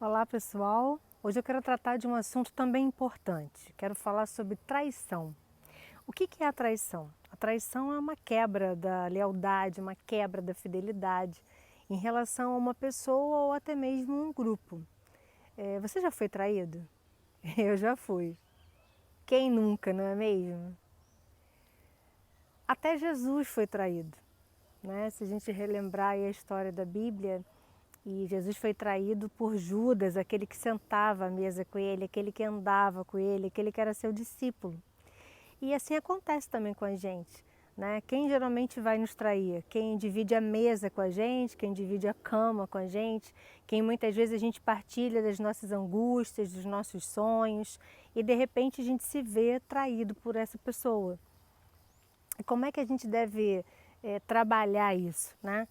Olá pessoal, hoje eu quero tratar de um assunto também importante. Quero falar sobre traição. O que é a traição? A traição é uma quebra da lealdade, uma quebra da fidelidade em relação a uma pessoa ou até mesmo um grupo. Você já foi traído? Eu já fui. Quem nunca, não é mesmo? Até Jesus foi traído, né? Se a gente relembrar aí a história da Bíblia, e Jesus foi traído por Judas, aquele que sentava à mesa com ele, aquele que andava com ele, aquele que era seu discípulo. E assim acontece também com a gente, né? Quem geralmente vai nos trair? Quem divide a mesa com a gente, quem divide a cama com a gente, quem muitas vezes a gente partilha das nossas angústias, dos nossos sonhos, e de repente a gente se vê traído por essa pessoa. E como é que a gente deve trabalhar isso, né?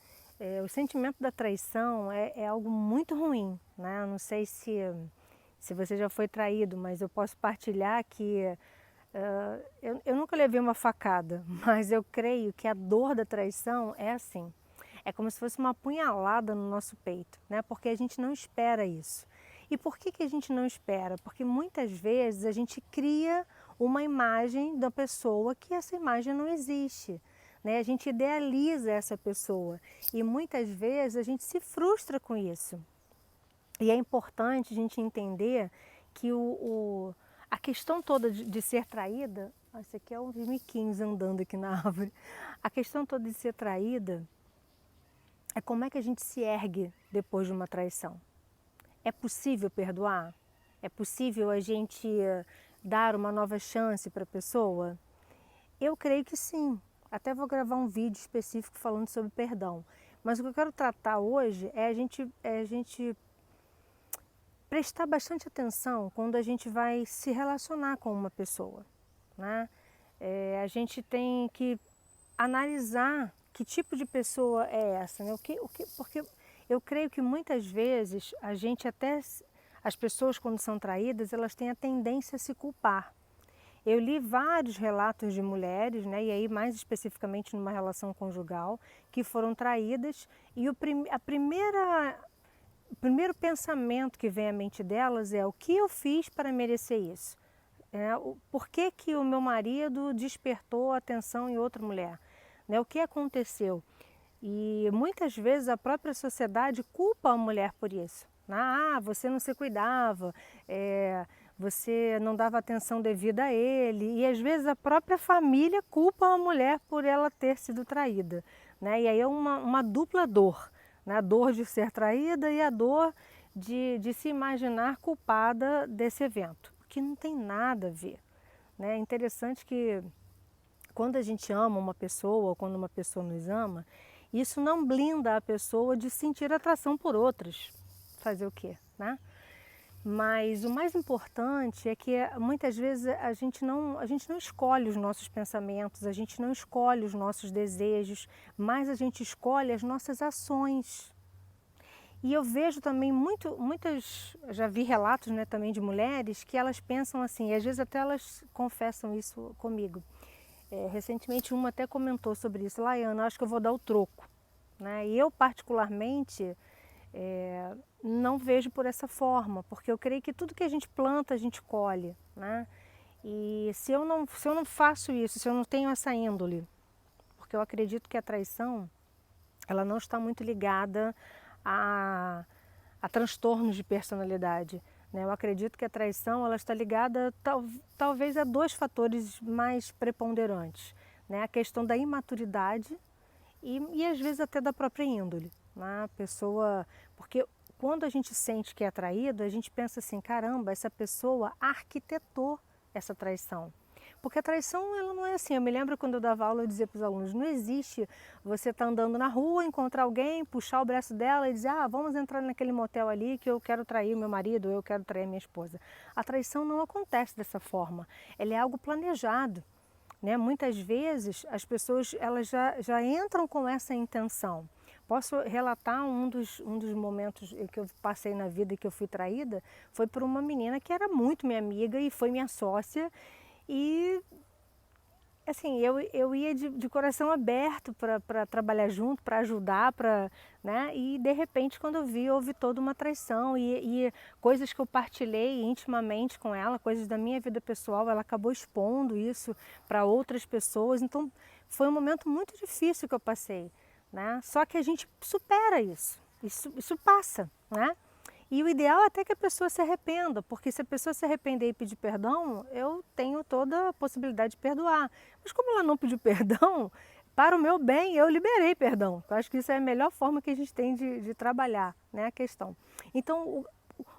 O sentimento da traição é algo muito ruim, né? Eu não sei se você já foi traído, mas eu posso partilhar que eu nunca levei uma facada, mas eu creio que a dor da traição é assim. É como se fosse uma punhalada no nosso peito, né? Porque a gente não espera isso. E por que a gente não espera? Porque muitas vezes a gente cria uma imagem da pessoa que essa imagem não existe, né? A gente idealiza essa pessoa e muitas vezes a gente se frustra com isso. E é importante a gente entender que a questão toda de ser traída, esse aqui é um 2015 andando aqui na árvore, a questão toda de ser traída é como é que a gente se ergue depois de uma traição. É possível perdoar? É possível a gente dar uma nova chance para a pessoa? Eu creio que sim. Até vou gravar um vídeo específico falando sobre perdão. Mas o que eu quero tratar hoje é a gente prestar bastante atenção quando a gente vai se relacionar com uma pessoa, né? A gente tem que analisar que tipo de pessoa é essa, né? Porque eu creio que muitas vezes a gente até, as pessoas quando são traídas, elas têm a tendência a se culpar. Eu li vários relatos de mulheres, né, e aí mais especificamente numa relação conjugal, que foram traídas e o primeiro pensamento que vem à mente delas é: o que eu fiz para merecer isso? Por que o meu marido despertou a atenção em outra mulher? Né, o que aconteceu? E muitas vezes a própria sociedade culpa a mulher por isso. Ah, você não se cuidava, você não dava atenção devida a ele. E às vezes a própria família culpa a mulher por ela ter sido traída, né? E aí é uma dupla dor, né? A dor de ser traída e a dor de se imaginar culpada desse evento, que não tem nada a ver, né? É interessante que quando a gente ama uma pessoa ou quando uma pessoa nos ama, isso não blinda a pessoa de sentir atração por outras. Fazer o quê, né? Mas o mais importante é que muitas vezes a gente não escolhe os nossos pensamentos, a gente não escolhe os nossos desejos, mas a gente escolhe as nossas ações. E eu vejo também muitas, já vi relatos, né, também de mulheres que elas pensam assim, e às vezes até elas confessam isso comigo. Recentemente uma até comentou sobre isso: Laiana, acho que eu vou dar o troco, né? E eu particularmente não vejo por essa forma, porque eu creio que tudo que a gente planta a gente colhe, né? E se eu não faço isso, se eu não tenho essa índole, porque eu acredito que a traição ela não está muito ligada a, a transtornos de personalidade, né? Eu acredito que a traição ela está ligada talvez a dois fatores mais preponderantes, né? A questão da imaturidade e às vezes até da própria índole, né? A pessoa, porque quando a gente sente que é traído, a gente pensa assim: caramba, essa pessoa arquitetou essa traição. Porque a traição ela não é assim. Eu me lembro quando eu dava aula, eu dizia para os alunos: não existe você estar andando na rua, encontrar alguém, puxar o braço dela e dizer: ah, vamos entrar naquele motel ali que eu quero trair o meu marido, ou eu quero trair a minha esposa. A traição não acontece dessa forma. Ela é algo planejado, né? Muitas vezes as pessoas elas já entram com essa intenção. Posso relatar um dos momentos que eu passei na vida e que eu fui traída, foi por uma menina que era muito minha amiga e foi minha sócia, e assim, eu ia de coração aberto para trabalhar junto, para ajudar, né? E de repente, quando eu vi, houve toda uma traição e coisas que eu partilhei intimamente com ela, coisas da minha vida pessoal, ela acabou expondo isso para outras pessoas. Então, foi um momento muito difícil que eu passei, né? Só que a gente supera isso passa, né? E o ideal é até que a pessoa se arrependa, porque se a pessoa se arrepender e pedir perdão, eu tenho toda a possibilidade de perdoar. Mas como ela não pediu perdão, para o meu bem, eu liberei perdão. Eu acho que isso é a melhor forma que a gente tem de trabalhar, né, a questão. Então,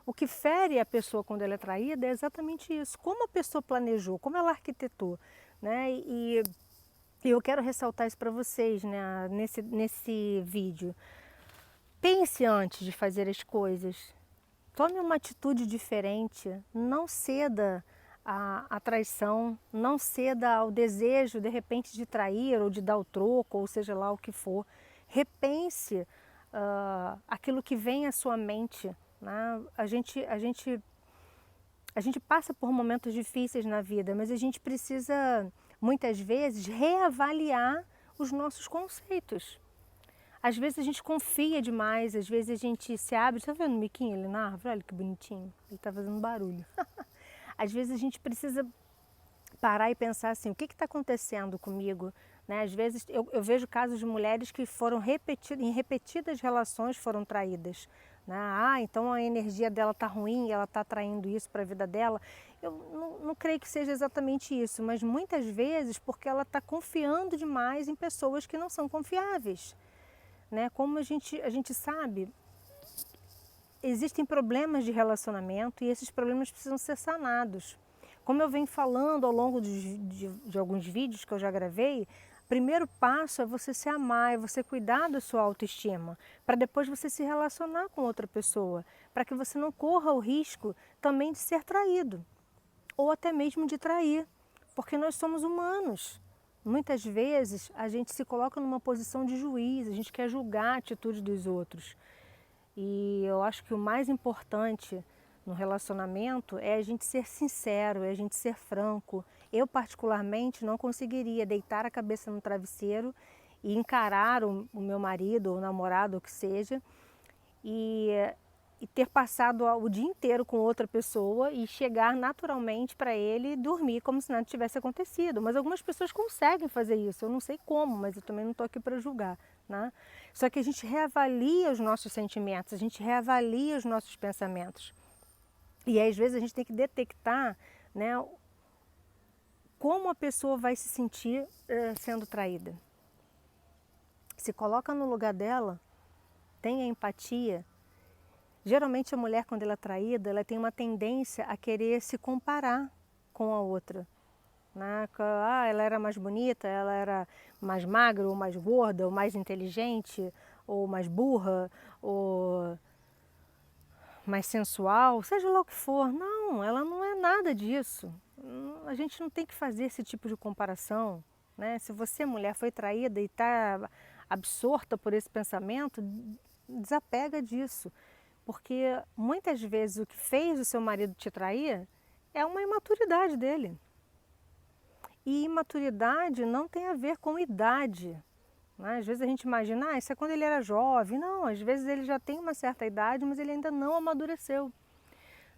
o que fere a pessoa quando ela é traída é exatamente isso. Como a pessoa planejou, como ela arquitetou, né? E eu quero ressaltar isso para vocês, né, nesse vídeo. Pense antes de fazer as coisas. Tome uma atitude diferente, não ceda à traição, não ceda ao desejo de repente de trair ou de dar o troco, ou seja lá o que for. Repense aquilo que vem à sua mente, né? A gente passa por momentos difíceis na vida, mas a gente precisa muitas vezes reavaliar os nossos conceitos. Às vezes a gente confia demais, às vezes a gente se abre. Está vendo o Miquinho ali na árvore? Olha que bonitinho. Ele está fazendo barulho. Às vezes a gente precisa parar e pensar assim, o que está acontecendo comigo? Né? Às vezes eu vejo casos de mulheres que foram em repetidas relações foram traídas. Né? Ah, então a energia dela está ruim, ela está atraindo isso para a vida dela. Eu não creio que seja exatamente isso, mas muitas vezes porque ela está confiando demais em pessoas que não são confiáveis. Né? Como a gente sabe, existem problemas de relacionamento e esses problemas precisam ser sanados. Como eu venho falando ao longo de alguns vídeos que eu já gravei, o primeiro passo é você se amar, é você cuidar da sua autoestima, para depois você se relacionar com outra pessoa, para que você não corra o risco também de ser traído, ou até mesmo de trair, porque nós somos humanos. Muitas vezes a gente se coloca numa posição de juiz, a gente quer julgar a atitude dos outros. E eu acho que o mais importante no relacionamento é a gente ser sincero, é a gente ser franco. Eu particularmente não conseguiria deitar a cabeça no travesseiro e encarar o meu marido ou namorado, ou o que seja, e, e ter passado o dia inteiro com outra pessoa e chegar naturalmente para ele e dormir como se nada tivesse acontecido. Mas algumas pessoas conseguem fazer isso, eu não sei como, mas eu também não estou aqui para julgar. Né? Só que a gente reavalia os nossos sentimentos, a gente reavalia os nossos pensamentos. E aí, às vezes a gente tem que detectar, né, como a pessoa vai se sentir sendo traída. Se coloca no lugar dela, tenha empatia. Geralmente a mulher, quando ela é traída, ela tem uma tendência a querer se comparar com a outra. Né? Ah, ela era mais bonita, ela era mais magra, ou mais gorda, ou mais inteligente, ou mais burra, ou mais sensual, seja lá o que for. Não, ela não é nada disso. A gente não tem que fazer esse tipo de comparação. Né? Se você, mulher, foi traída e está absorta por esse pensamento, desapega disso. Porque muitas vezes o que fez o seu marido te trair é uma imaturidade dele. E imaturidade não tem a ver com idade. Né? Às vezes a gente imagina, isso é quando ele era jovem. Não, às vezes ele já tem uma certa idade, mas ele ainda não amadureceu.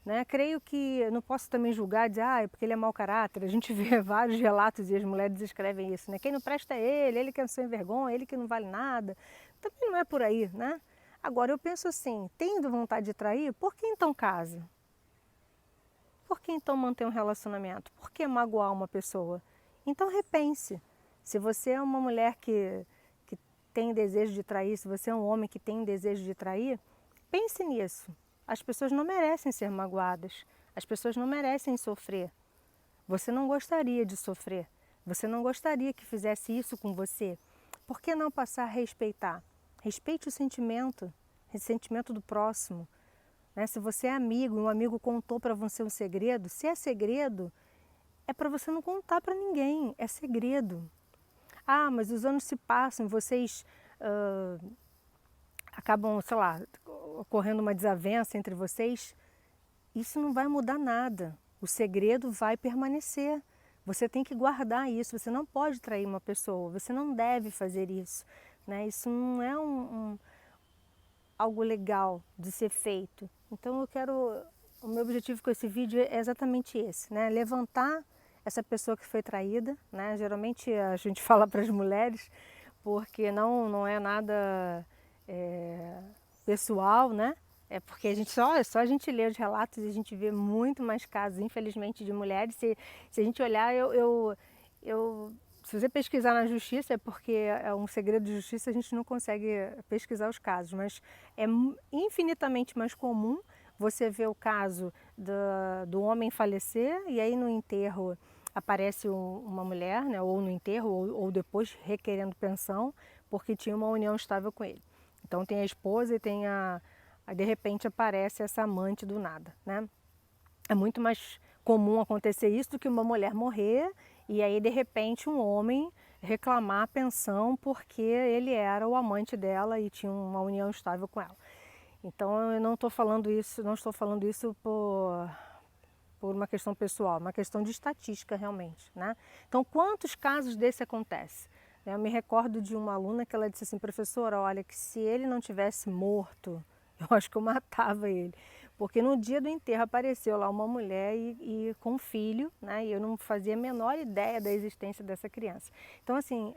Né? Creio que, não posso também julgar, dizer, é porque ele é mau caráter. A gente vê vários relatos e as mulheres escrevem isso. Né? Quem não presta é ele que é sem vergonha, ele que não vale nada. Também não é por aí, né? Agora eu penso assim, tendo vontade de trair, por que então casa? Por que então manter um relacionamento? Por que magoar uma pessoa? Então repense. Se você é uma mulher que tem desejo de trair, se você é um homem que tem desejo de trair, pense nisso. As pessoas não merecem ser magoadas. As pessoas não merecem sofrer. Você não gostaria de sofrer. Você não gostaria que fizesse isso com você. Por que não passar a respeitar? Respeite o sentimento do próximo. Né? Se você é amigo e um amigo contou para você um segredo, se é segredo, é para você não contar para ninguém, é segredo. Ah, mas os anos se passam, vocês acabam, sei lá, ocorrendo uma desavença entre vocês. Isso não vai mudar nada, o segredo vai permanecer. Você tem que guardar isso, você não pode trair uma pessoa, você não deve fazer isso, né? Isso não é algo legal de ser feito. Então o meu objetivo com esse vídeo é exatamente esse, né? Levantar essa pessoa que foi traída, né? Geralmente a gente fala para as mulheres, porque não é nada pessoal, né? É porque a gente só a gente lê os relatos e a gente vê muito mais casos, infelizmente, de mulheres. Se a gente olhar, se você pesquisar na justiça, é porque é um segredo de justiça, a gente não consegue pesquisar os casos, mas é infinitamente mais comum você ver o caso do homem falecer e aí no enterro aparece uma mulher, né, ou no enterro ou depois requerendo pensão porque tinha uma união estável com ele. Então tem a esposa e tem aí de repente aparece essa amante do nada, né? É muito mais comum acontecer isso do que uma mulher morrer e aí de repente um homem reclamar a pensão porque ele era o amante dela e tinha uma união estável com ela. Então eu não estou falando isso, não estou falando isso por uma questão pessoal, uma questão de estatística realmente, né? Então quantos casos desse acontecem? Eu me recordo de uma aluna que ela disse assim, professora, olha, que se ele não tivesse morto, eu acho que eu matava ele. Porque no dia do enterro apareceu lá uma mulher e com um filho, né? E eu não fazia a menor ideia da existência dessa criança. Então, assim,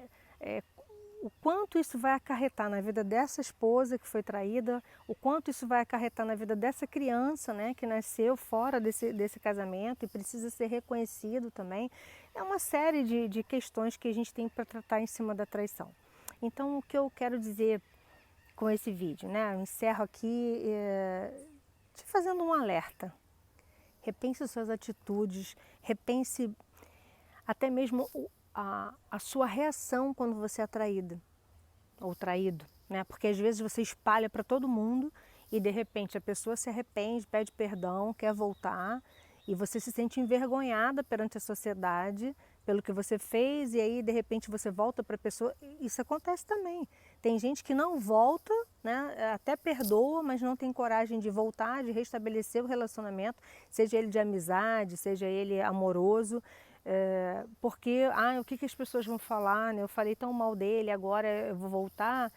o quanto isso vai acarretar na vida dessa esposa que foi traída, o quanto isso vai acarretar na vida dessa criança, né, que nasceu fora desse casamento e precisa ser reconhecido também. É uma série de questões que a gente tem para tratar em cima da traição. Então, o que eu quero dizer com esse vídeo, né, eu encerro aqui te fazendo um alerta. Repense suas atitudes, repense até mesmo a sua reação quando você é traída ou traído, né? Porque às vezes você espalha para todo mundo e de repente a pessoa se arrepende, pede perdão, quer voltar e você se sente envergonhada perante a sociedade pelo que você fez e aí de repente você volta para a pessoa. Isso acontece também. Tem gente que não volta, né? Até perdoa, mas não tem coragem de voltar, de restabelecer o relacionamento, seja ele de amizade, seja ele amoroso. Porque, o que as pessoas vão falar, né? Eu falei tão mal dele, agora eu vou voltar.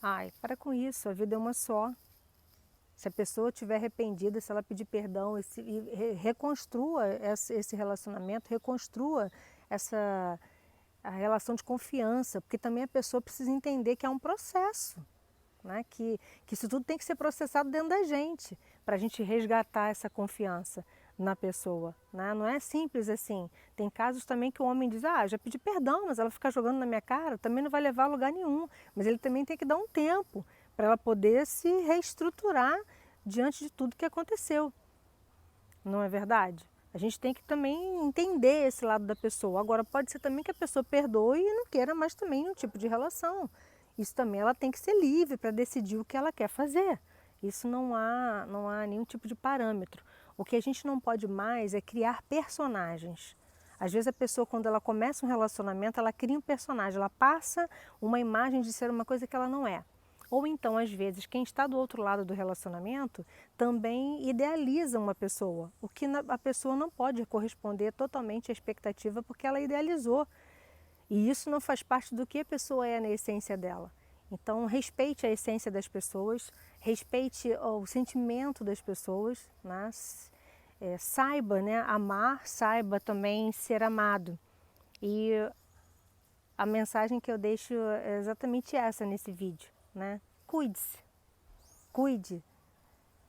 Ai, para com isso, a vida é uma só. Se a pessoa estiver arrependida, se ela pedir perdão reconstrua esse relacionamento, reconstrua a relação de confiança, porque também a pessoa precisa entender que é um processo, né? Que isso tudo tem que ser processado dentro da gente, para a gente resgatar essa confiança na pessoa, né? Não é simples assim. Tem casos também que o homem diz, já pedi perdão, mas ela ficar jogando na minha cara, também não vai levar a lugar nenhum. Mas ele também tem que dar um tempo para ela poder se reestruturar diante de tudo que aconteceu. Não é verdade? A gente tem que também entender esse lado da pessoa. Agora, pode ser também que a pessoa perdoe e não queira mais também um tipo de relação. Isso também ela tem que ser livre para decidir o que ela quer fazer. Isso não há nenhum tipo de parâmetro. O que a gente não pode mais é criar personagens. Às vezes a pessoa, quando ela começa um relacionamento, ela cria um personagem, ela passa uma imagem de ser uma coisa que ela não é. Ou então, às vezes, quem está do outro lado do relacionamento também idealiza uma pessoa, o que a pessoa não pode corresponder totalmente à expectativa porque ela idealizou. E isso não faz parte do que a pessoa é na essência dela. Então, respeite a essência das pessoas, respeite o sentimento das pessoas, né? Saiba, né, amar, saiba também ser amado. E a mensagem que eu deixo é exatamente essa nesse vídeo, né? Cuide-se, cuide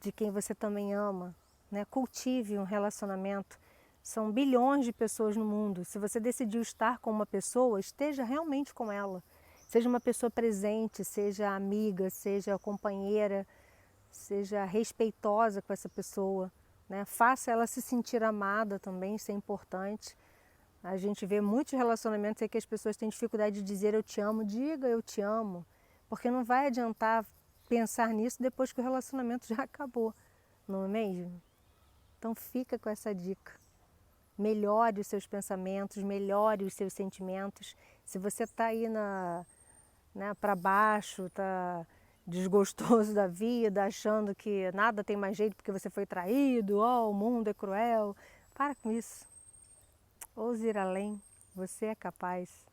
de quem você também ama, né? Cultive um relacionamento. São bilhões de pessoas no mundo. Se você decidiu estar com uma pessoa, esteja realmente com ela. Seja uma pessoa presente, seja amiga, seja companheira, seja respeitosa com essa pessoa, né? Faça ela se sentir amada também, isso é importante. A gente vê muitos relacionamentos aí que as pessoas têm dificuldade de dizer eu te amo, diga eu te amo, porque não vai adiantar pensar nisso depois que o relacionamento já acabou, não é mesmo? Então fica com essa dica. Melhore os seus pensamentos, melhore os seus sentimentos. Se você está aí para baixo, está desgostoso da vida, achando que nada tem mais jeito porque você foi traído, o mundo é cruel, para com isso. ouse ir além, você é capaz.